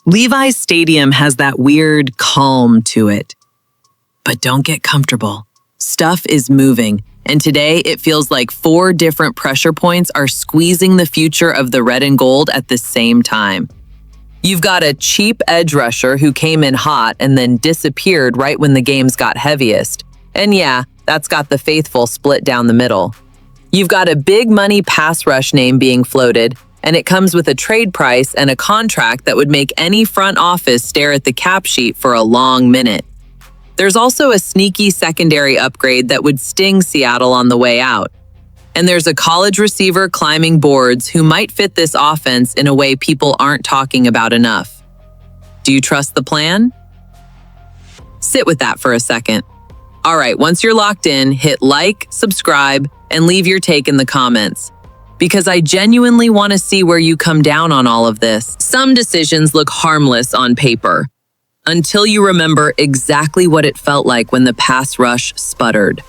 Levi's Stadium has that weird calm to it. But don't get comfortable. Stuff is moving, and today it feels like 4 different pressure points are squeezing the future of the red and gold at the same time. You've got a cheap edge rusher who came in hot and then disappeared right when the games got heaviest. And yeah, that's got the faithful split down the middle. You've got a big money pass rush name being floated, and it comes with a trade price and a contract that would make any front office stare at the cap sheet for a long minute. There's also a sneaky secondary upgrade that would sting Seattle on the way out. And there's a college receiver climbing boards who might fit this offense in a way people aren't talking about enough. Do you trust the plan? Sit with that for a second. All right, once you're locked in, hit like, subscribe, and leave your take in the comments. Because I genuinely want to see where you come down on all of this. Some decisions look harmless on paper, until you remember exactly what it felt like when the pass rush sputtered.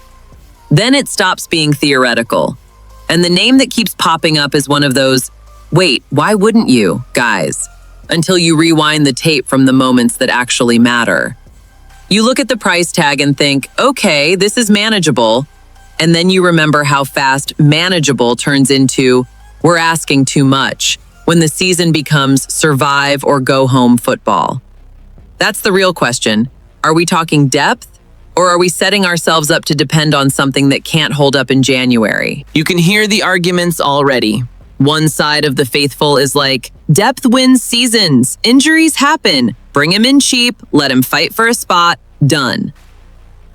Then it stops being theoretical. And the name that keeps popping up is one of those, wait, why wouldn't you, guys? Until you rewind the tape from the moments that actually matter. You look at the price tag and think, okay, this is manageable. And then you remember how fast manageable turns into, we're asking too much, when the season becomes survive or go home football. That's the real question. Are we talking depth? Or are we setting ourselves up to depend on something that can't hold up in January? You can hear the arguments already. One side of the faithful is like, depth wins seasons, injuries happen, bring him in cheap, let him fight for a spot, done.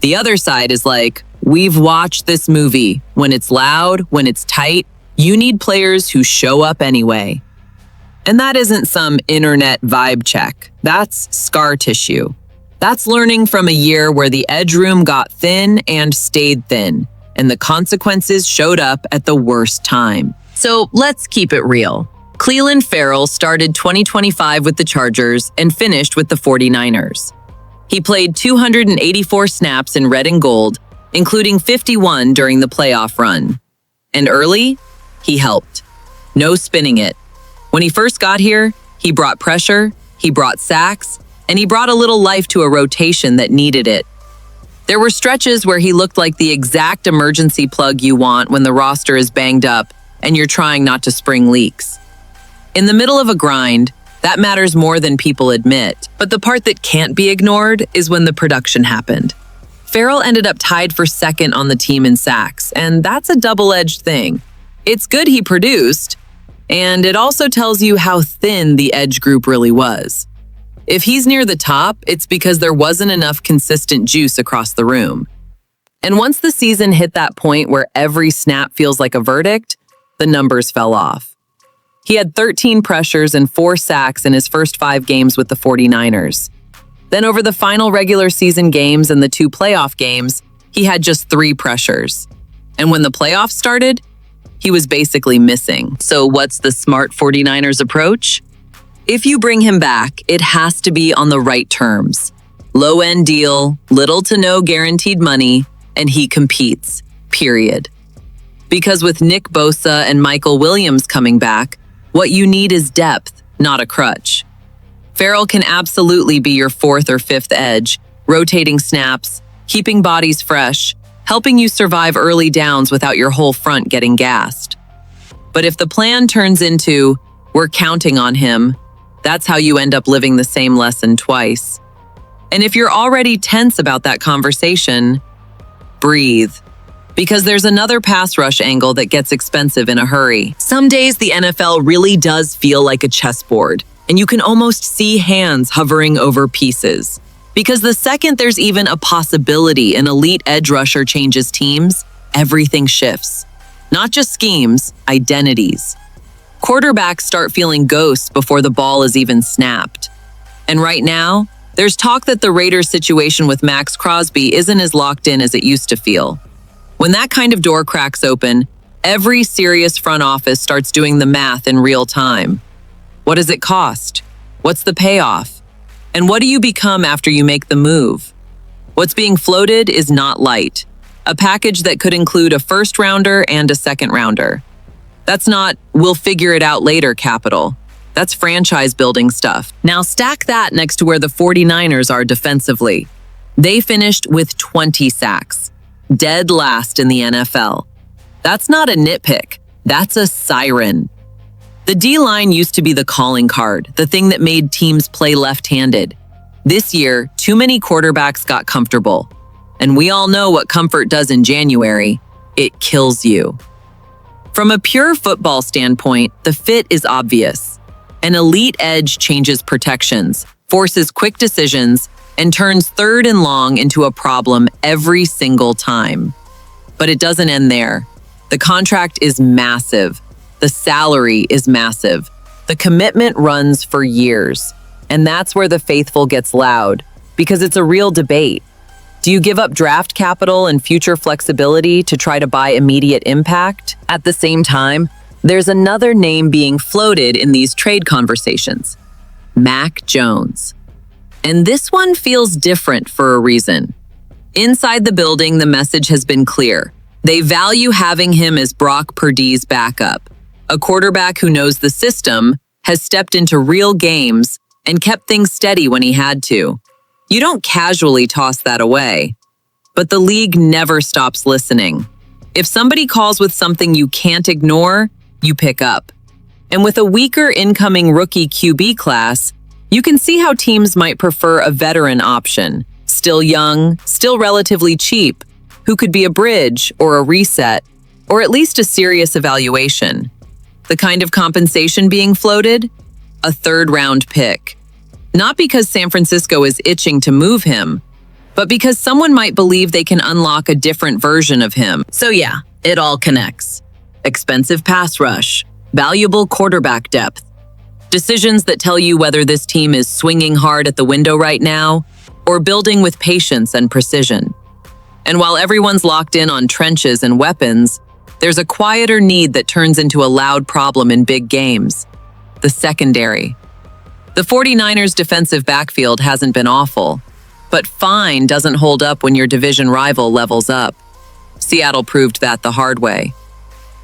The other side is like, we've watched this movie. When it's loud, when it's tight, you need players who show up anyway. And that isn't some internet vibe check. That's scar tissue. That's learning from a year where the edge room got thin and stayed thin, and the consequences showed up at the worst time. So let's keep it real. Clelin Ferrell started 2025 with the Chargers and finished with the 49ers. He played 284 snaps in red and gold, including 51 during the playoff run. And early, he helped. No spinning it. When he first got here, he brought pressure, he brought sacks, and he brought a little life to a rotation that needed it. There were stretches where he looked like the exact emergency plug you want when the roster is banged up and you're trying not to spring leaks. In the middle of a grind, that matters more than people admit. But the part that can't be ignored is when the production happened. Ferrell ended up tied for second on the team in sacks, and that's a double-edged thing. It's good he produced, and it also tells you how thin the edge group really was. If he's near the top, it's because there wasn't enough consistent juice across the room. And once the season hit that point where every snap feels like a verdict, the numbers fell off. He had 13 pressures and 4 sacks in his first 5 games with the 49ers. Then over the final regular season games and the 2 playoff games, he had just 3 pressures. And when the playoffs started, he was basically missing. So what's the smart 49ers approach? If you bring him back, it has to be on the right terms. Low-end deal, little to no guaranteed money, and he competes, period. Because with Nick Bosa and Michael Williams coming back, what you need is depth, not a crutch. Ferrell can absolutely be your 4th or 5th edge, rotating snaps, keeping bodies fresh, helping you survive early downs without your whole front getting gassed. But if the plan turns into, we're counting on him, that's how you end up living the same lesson twice. And if you're already tense about that conversation, breathe. Because there's another pass rush angle that gets expensive in a hurry. Some days the NFL really does feel like a chessboard, and you can almost see hands hovering over pieces. Because the second there's even a possibility an elite edge rusher changes teams, everything shifts. Not just schemes, identities. Quarterbacks start feeling ghosts before the ball is even snapped. And right now, there's talk that the Raiders' situation with Max Crosby isn't as locked in as it used to feel. When that kind of door cracks open, every serious front office starts doing the math in real time. What does it cost? What's the payoff? And what do you become after you make the move? What's being floated is not light. A package that could include a first rounder and a second rounder. That's not, we'll figure it out later capital. That's franchise building stuff. Now stack that next to where the 49ers are defensively. They finished with 20 sacks, dead last in the NFL. That's not a nitpick, that's a siren. The D-line used to be the calling card, the thing that made teams play left-handed. This year, too many quarterbacks got comfortable. And we all know what comfort does in January. It kills you. From a pure football standpoint, the fit is obvious. An elite edge changes protections, forces quick decisions, and turns 3rd and long into a problem every single time. But it doesn't end there. The contract is massive. The salary is massive. The commitment runs for years. And that's where the faithful gets loud, because it's a real debate. Do you give up draft capital and future flexibility to try to buy immediate impact? At the same time, there's another name being floated in these trade conversations: Mac Jones. And this one feels different for a reason. Inside the building, the message has been clear. They value having him as Brock Purdy's backup, a quarterback who knows the system, has stepped into real games, and kept things steady when he had to. You don't casually toss that away. But the league never stops listening. If somebody calls with something you can't ignore, you pick up. And with a weaker incoming rookie QB class, you can see how teams might prefer a veteran option, still young, still relatively cheap, who could be a bridge or a reset, or at least a serious evaluation. The kind of compensation being floated? A 3rd-round pick. Not because San Francisco is itching to move him, but because someone might believe they can unlock a different version of him. So yeah, it all connects. Expensive pass rush, valuable quarterback depth, decisions that tell you whether this team is swinging hard at the window right now or building with patience and precision. And while everyone's locked in on trenches and weapons, there's a quieter need that turns into a loud problem in big games: the secondary. The 49ers' defensive backfield hasn't been awful, but fine doesn't hold up when your division rival levels up. Seattle proved that the hard way.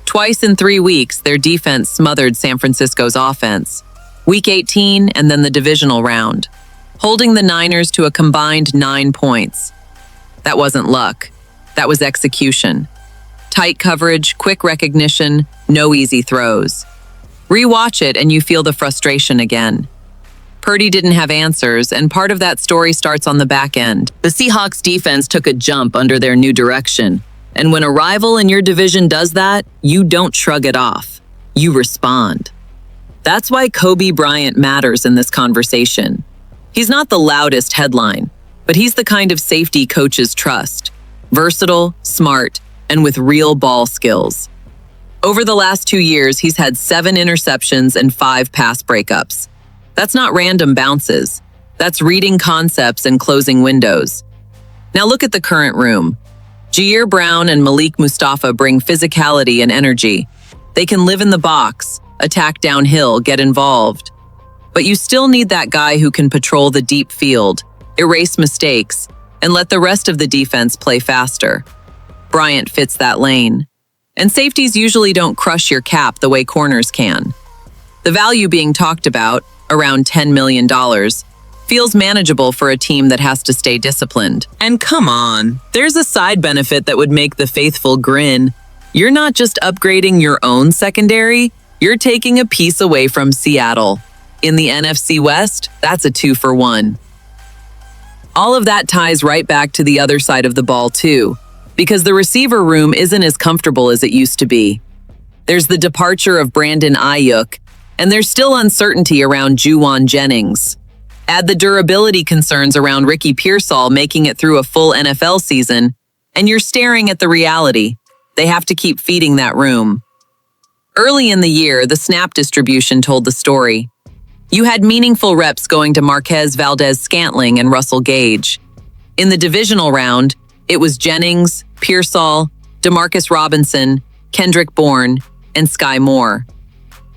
Twice in 3 weeks, their defense smothered San Francisco's offense. Week 18 and then the divisional round, holding the Niners to a combined 9 points. That wasn't luck. That was execution. Tight coverage, quick recognition, no easy throws. Rewatch it and you feel the frustration again. Purdy didn't have answers, and part of that story starts on the back end. The Seahawks defense took a jump under their new direction. And when a rival in your division does that, you don't shrug it off. You respond. That's why Kobe Bryant matters in this conversation. He's not the loudest headline, but he's the kind of safety coaches trust. Versatile, smart, and with real ball skills. Over the last 2 years, he's had 7 interceptions and 5 pass breakups. That's not random bounces. That's reading concepts and closing windows. Now look at the current room. Jair Brown and Malik Mustafa bring physicality and energy. They can live in the box, attack downhill, get involved. But you still need that guy who can patrol the deep field, erase mistakes, and let the rest of the defense play faster. Bryant fits that lane. And safeties usually don't crush your cap the way corners can. The value being talked about, around $10 million, feels manageable for a team that has to stay disciplined. And come on, there's a side benefit that would make the faithful grin. You're not just upgrading your own secondary, you're taking a piece away from Seattle. In the NFC West, that's a 2-for-1. All of that ties right back to the other side of the ball too, because the receiver room isn't as comfortable as it used to be. There's the departure of Brandon Ayuk, and there's still uncertainty around Juwan Jennings. Add the durability concerns around Ricky Pearsall making it through a full NFL season, and you're staring at the reality. They have to keep feeding that room. Early in the year, the snap distribution told the story. You had meaningful reps going to Marquez Valdez-Scantling and Russell Gage. In the divisional round, it was Jennings, Pearsall, Demarcus Robinson, Kendrick Bourne, and Sky Moore.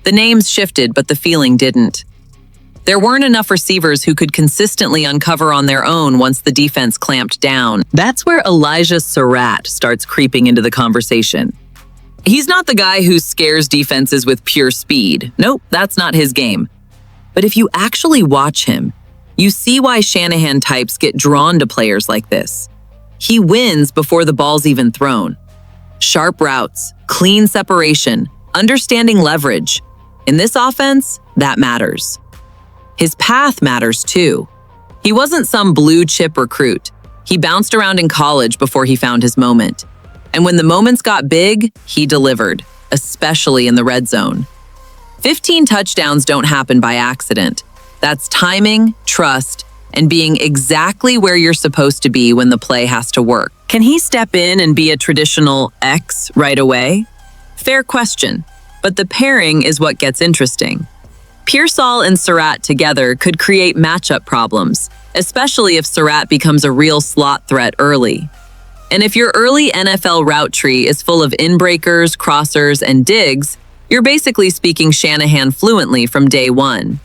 The names shifted, but the feeling didn't. There weren't enough receivers who could consistently uncover on their own once the defense clamped down. That's where Elijah Surratt starts creeping into the conversation. He's not the guy who scares defenses with pure speed. Nope, that's not his game. But if you actually watch him, you see why Shanahan types get drawn to players like this. He wins before the ball's even thrown. Sharp routes, clean separation, understanding leverage. In this offense, that matters. His path matters too. He wasn't some blue chip recruit. He bounced around in college before he found his moment. And when the moments got big, he delivered, especially in the red zone. 15 touchdowns don't happen by accident. That's timing, trust, and being exactly where you're supposed to be when the play has to work. Can he step in and be a traditional X right away? Fair question, but the pairing is what gets interesting. Pearsall and Surratt together could create matchup problems, especially if Surratt becomes a real slot threat early. And if your early NFL route tree is full of inbreakers, crossers, and digs, you're basically speaking Shanahan fluently from day one.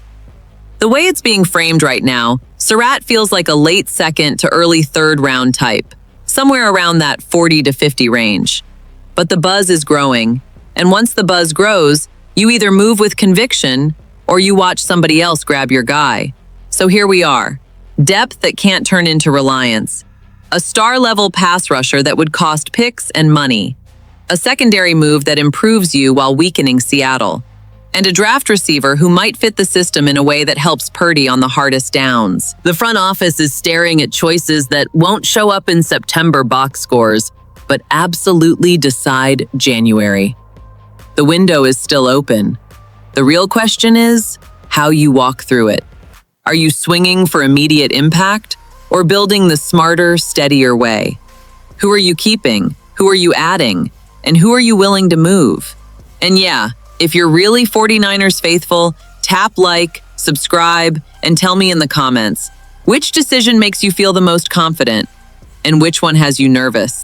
The way it's being framed right now, Surratt feels like a late second to early third round type, somewhere around that 40 to 50 range. But the buzz is growing, and once the buzz grows, you either move with conviction or you watch somebody else grab your guy. So here we are. Depth that can't turn into reliance. A star-level pass rusher that would cost picks and money. A secondary move that improves you while weakening Seattle. And a draft receiver who might fit the system in a way that helps Purdy on the hardest downs. The front office is staring at choices that won't show up in September box scores, but absolutely decide January. The window is still open. The real question is how you walk through it. Are you swinging for immediate impact or building the smarter, steadier way? Who are you keeping? Who are you adding? And who are you willing to move? And yeah, if you're really 49ers faithful, tap like, subscribe, and tell me in the comments, which decision makes you feel the most confident and which one has you nervous?